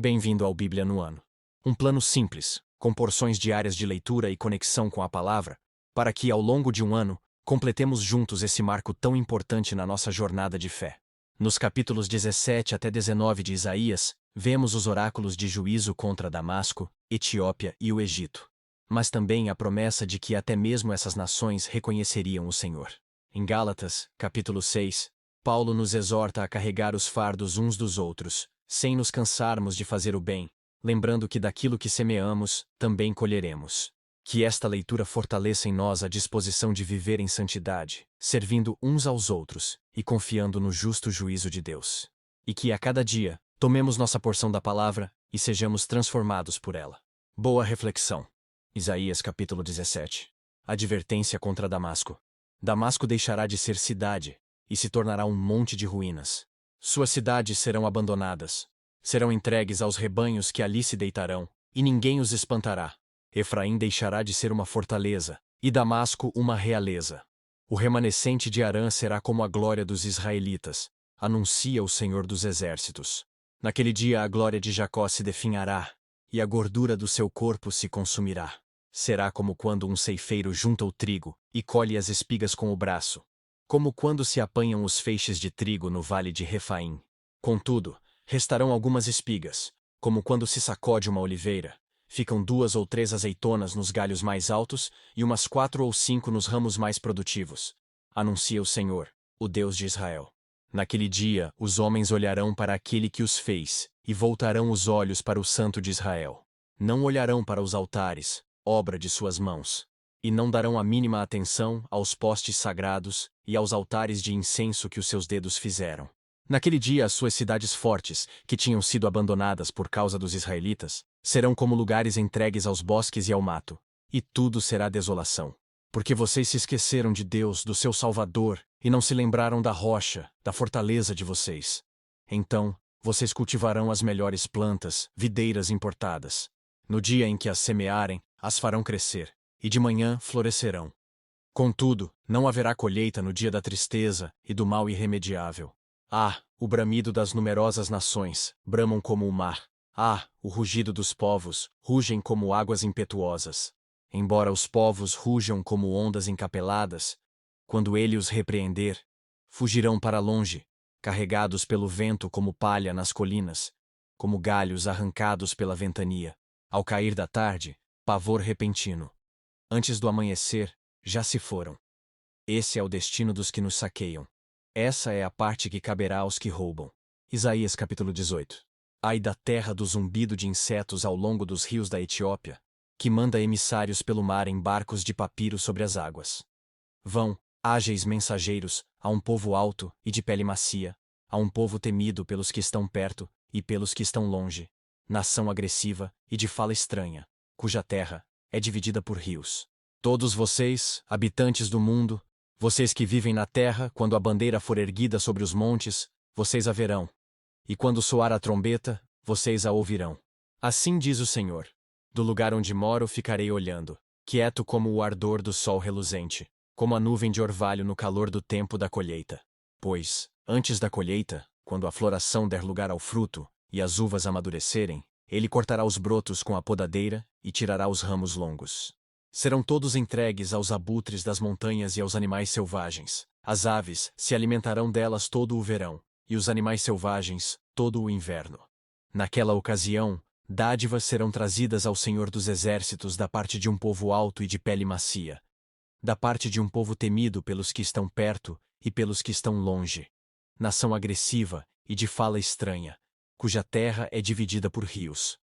Bem-vindo ao Bíblia no Ano. Um plano simples, com porções diárias de leitura e conexão com a palavra, para que, ao longo de um ano, completemos juntos esse marco tão importante na nossa jornada de fé. Nos capítulos 17 até 19 de Isaías, vemos os oráculos de juízo contra Damasco, Etiópia e o Egito. Mas também a promessa de que até mesmo essas nações reconheceriam o Senhor. Em Gálatas, capítulo 6, Paulo nos exorta a carregar os fardos uns dos outros, sem nos cansarmos de fazer o bem, lembrando que daquilo que semeamos, também colheremos. Que esta leitura fortaleça em nós a disposição de viver em santidade, servindo uns aos outros e confiando no justo juízo de Deus. E que a cada dia, tomemos nossa porção da palavra e sejamos transformados por ela. Boa reflexão. Isaías capítulo 17. Advertência contra Damasco. Damasco deixará de ser cidade e se tornará um monte de ruínas. Suas cidades serão abandonadas. Serão entregues aos rebanhos que ali se deitarão, e ninguém os espantará. Efraim deixará de ser uma fortaleza, e Damasco uma realeza. O remanescente de Harã será como a glória dos israelitas, anuncia o Senhor dos Exércitos. Naquele dia a glória de Jacó se definhará, e a gordura do seu corpo se consumirá. Será como quando um ceifeiro junta o trigo e colhe as espigas com o braço, como quando se apanham os feixes de trigo no vale de Refaim. Contudo, restarão algumas espigas, como quando se sacode uma oliveira. Ficam 2 ou 3 azeitonas nos galhos mais altos e umas 4 ou 5 nos ramos mais produtivos. Anuncia o Senhor, o Deus de Israel. Naquele dia, os homens olharão para aquele que os fez, e voltarão os olhos para o Santo de Israel. Não olharão para os altares, obra de suas mãos, e não darão a mínima atenção aos postes sagrados e aos altares de incenso que os seus dedos fizeram. Naquele dia as suas cidades fortes, que tinham sido abandonadas por causa dos israelitas, serão como lugares entregues aos bosques e ao mato, e tudo será desolação. Porque vocês se esqueceram de Deus, do seu Salvador, e não se lembraram da rocha, da fortaleza de vocês. Então, vocês cultivarão as melhores plantas, videiras importadas. No dia em que as semearem, as farão crescer, e de manhã florescerão. Contudo, não haverá colheita no dia da tristeza e do mal irremediável. Ah, o bramido das numerosas nações, bramam como o mar. Ah, o rugido dos povos, rugem como águas impetuosas. Embora os povos rujam como ondas encapeladas, quando ele os repreender, fugirão para longe, carregados pelo vento como palha nas colinas, como galhos arrancados pela ventania. Ao cair da tarde, pavor repentino. Antes do amanhecer, já se foram. Esse é o destino dos que nos saqueiam. Essa é a parte que caberá aos que roubam. Isaías capítulo 18. Ai da terra do zumbido de insetos ao longo dos rios da Etiópia, que manda emissários pelo mar em barcos de papiro sobre as águas. Vão, ágeis mensageiros, a um povo alto e de pele macia, a um povo temido pelos que estão perto e pelos que estão longe, nação agressiva e de fala estranha, cuja terra é dividida por rios. Todos vocês, habitantes do mundo, vocês que vivem na terra, quando a bandeira for erguida sobre os montes, vocês a verão. E quando soar a trombeta, vocês a ouvirão. Assim diz o Senhor: do lugar onde moro ficarei olhando, quieto como o ardor do sol reluzente, como a nuvem de orvalho no calor do tempo da colheita. Pois, antes da colheita, quando a floração der lugar ao fruto, e as uvas amadurecerem, ele cortará os brotos com a podadeira e tirará os ramos longos. Serão todos entregues aos abutres das montanhas e aos animais selvagens. As aves se alimentarão delas todo o verão, e os animais selvagens todo o inverno. Naquela ocasião, dádivas serão trazidas ao Senhor dos Exércitos da parte de um povo alto e de pele macia, da parte de um povo temido pelos que estão perto e pelos que estão longe, nação agressiva e de fala estranha, cuja terra é dividida por rios.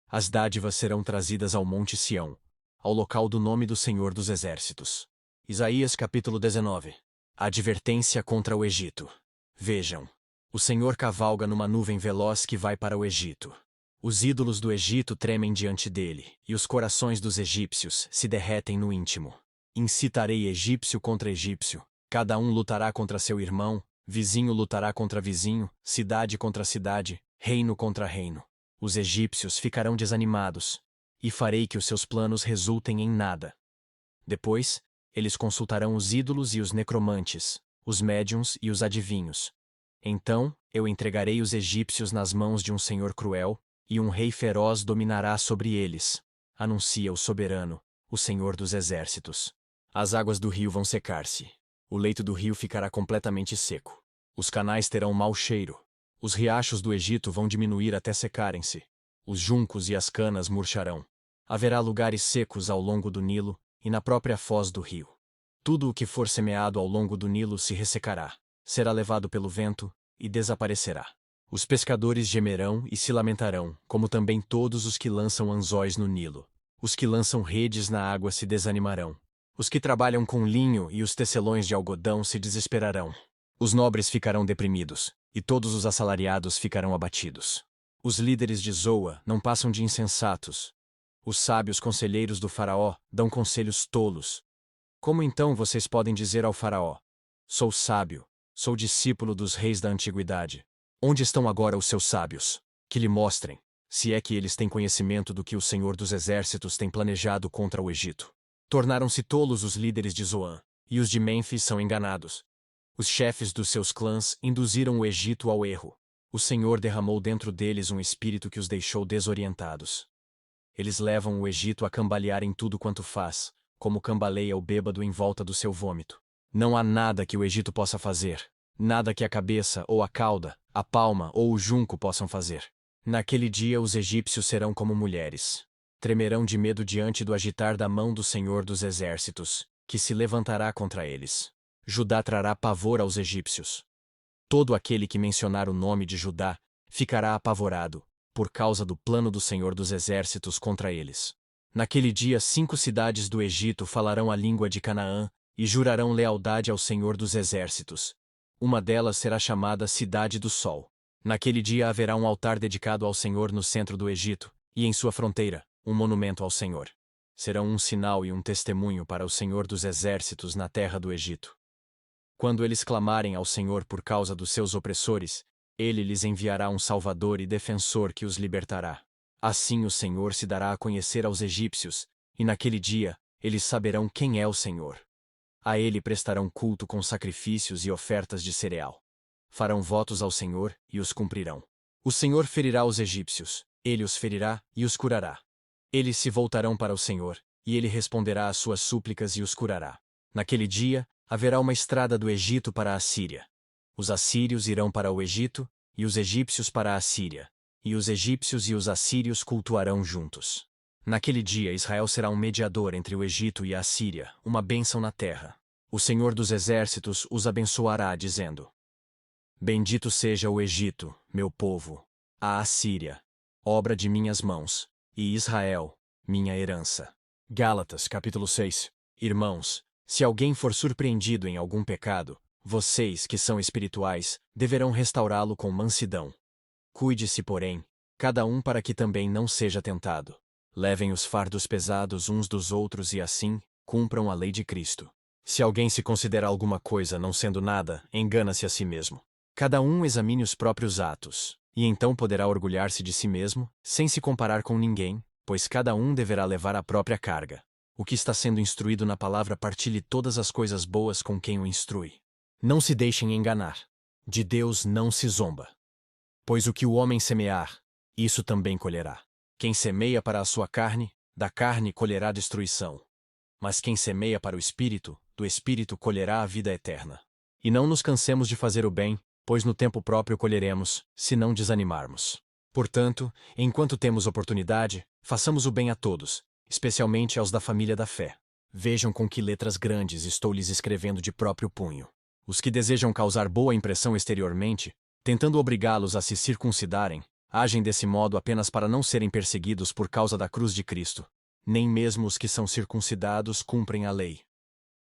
As dádivas serão trazidas ao Monte Sião, ao local do nome do Senhor dos Exércitos. Isaías capítulo 19. A advertência contra o Egito. Vejam, o Senhor cavalga numa nuvem veloz que vai para o Egito. Os ídolos do Egito tremem diante dele, e os corações dos egípcios se derretem no íntimo. Incitarei egípcio contra egípcio, cada um lutará contra seu irmão, vizinho lutará contra vizinho, cidade contra cidade, reino contra reino. Os egípcios ficarão desanimados, e farei que os seus planos resultem em nada. Depois, eles consultarão os ídolos e os necromantes, os médiuns e os adivinhos. Então, eu entregarei os egípcios nas mãos de um senhor cruel, e um rei feroz dominará sobre eles, anuncia o soberano, o Senhor dos exércitos. As águas do rio vão secar-se. O leito do rio ficará completamente seco. Os canais terão mau cheiro. Os riachos do Egito vão diminuir até secarem-se. Os juncos e as canas murcharão. Haverá lugares secos ao longo do Nilo e na própria foz do rio. Tudo o que for semeado ao longo do Nilo se ressecará, será levado pelo vento e desaparecerá. Os pescadores gemerão e se lamentarão, como também todos os que lançam anzóis no Nilo. Os que lançam redes na água se desanimarão. Os que trabalham com linho e os tecelões de algodão se desesperarão. Os nobres ficarão deprimidos, e todos os assalariados ficarão abatidos. Os líderes de Zoa não passam de insensatos. Os sábios conselheiros do faraó dão conselhos tolos. Como então vocês podem dizer ao faraó: sou sábio, sou discípulo dos reis da antiguidade. Onde estão agora os seus sábios? Que lhe mostrem, se é que eles têm conhecimento do que o Senhor dos Exércitos tem planejado contra o Egito. Tornaram-se tolos os líderes de Zoan, e os de Mênfis são enganados. Os chefes dos seus clãs induziram o Egito ao erro. O Senhor derramou dentro deles um espírito que os deixou desorientados. Eles levam o Egito a cambalear em tudo quanto faz, como cambaleia o bêbado em volta do seu vômito. Não há nada que o Egito possa fazer, nada que a cabeça ou a cauda, a palma ou o junco possam fazer. Naquele dia os egípcios serão como mulheres. Tremerão de medo diante do agitar da mão do Senhor dos Exércitos, que se levantará contra eles. Judá trará pavor aos egípcios. Todo aquele que mencionar o nome de Judá ficará apavorado, por causa do plano do Senhor dos Exércitos contra eles. Naquele dia 5 cidades do Egito falarão a língua de Canaã e jurarão lealdade ao Senhor dos Exércitos. Uma delas será chamada Cidade do Sol. Naquele dia haverá um altar dedicado ao Senhor no centro do Egito, e em sua fronteira, um monumento ao Senhor. Serão um sinal e um testemunho para o Senhor dos Exércitos na terra do Egito. Quando eles clamarem ao Senhor por causa dos seus opressores, ele lhes enviará um Salvador e defensor que os libertará. Assim o Senhor se dará a conhecer aos egípcios, e naquele dia, eles saberão quem é o Senhor. A ele prestarão culto com sacrifícios e ofertas de cereal. Farão votos ao Senhor e os cumprirão. O Senhor ferirá os egípcios, ele os ferirá e os curará. Eles se voltarão para o Senhor, e ele responderá às suas súplicas e os curará. Naquele dia, haverá uma estrada do Egito para a Assíria. Os assírios irão para o Egito, e os egípcios para a Assíria. E os egípcios e os assírios cultuarão juntos. Naquele dia Israel será um mediador entre o Egito e a Assíria, uma bênção na terra. O Senhor dos Exércitos os abençoará, dizendo: bendito seja o Egito, meu povo, a Assíria, obra de minhas mãos, e Israel, minha herança. Gálatas, capítulo 6. Irmãos, se alguém for surpreendido em algum pecado, vocês, que são espirituais, deverão restaurá-lo com mansidão. Cuide-se, porém, cada um para que também não seja tentado. Levem os fardos pesados uns dos outros e assim, cumpram a lei de Cristo. Se alguém se considera alguma coisa não sendo nada, engana-se a si mesmo. Cada um examine os próprios atos, e então poderá orgulhar-se de si mesmo, sem se comparar com ninguém, pois cada um deverá levar a própria carga. O que está sendo instruído na palavra partilhe todas as coisas boas com quem o instrui. Não se deixem enganar. De Deus não se zomba. Pois o que o homem semear, isso também colherá. Quem semeia para a sua carne, da carne colherá destruição. Mas quem semeia para o Espírito, do Espírito colherá a vida eterna. E não nos cansemos de fazer o bem, pois no tempo próprio colheremos, se não desanimarmos. Portanto, enquanto temos oportunidade, façamos o bem a todos, especialmente aos da família da fé. Vejam com que letras grandes estou lhes escrevendo de próprio punho. Os que desejam causar boa impressão exteriormente, tentando obrigá-los a se circuncidarem, agem desse modo apenas para não serem perseguidos por causa da cruz de Cristo. Nem mesmo os que são circuncidados cumprem a lei.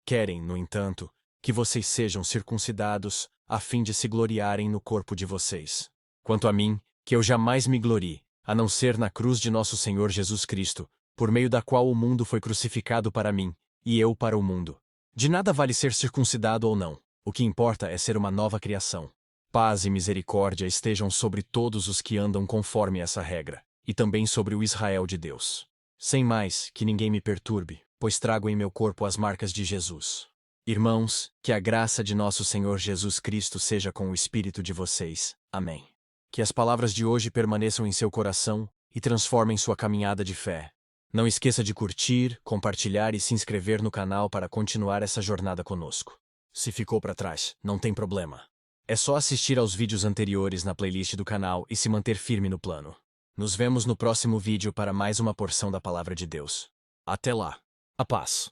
Querem, no entanto, que vocês sejam circuncidados, a fim de se gloriarem no corpo de vocês. Quanto a mim, que eu jamais me glorie, a não ser na cruz de nosso Senhor Jesus Cristo, por meio da qual o mundo foi crucificado para mim, e eu para o mundo. De nada vale ser circuncidado ou não, o que importa é ser uma nova criação. Paz e misericórdia estejam sobre todos os que andam conforme essa regra, e também sobre o Israel de Deus. Sem mais, que ninguém me perturbe, pois trago em meu corpo as marcas de Jesus. Irmãos, que a graça de nosso Senhor Jesus Cristo seja com o espírito de vocês. Amém. Que as palavras de hoje permaneçam em seu coração e transformem sua caminhada de fé. Não esqueça de curtir, compartilhar e se inscrever no canal para continuar essa jornada conosco. Se ficou para trás, não tem problema. É só assistir aos vídeos anteriores na playlist do canal e se manter firme no plano. Nos vemos no próximo vídeo para mais uma porção da Palavra de Deus. Até lá. A paz.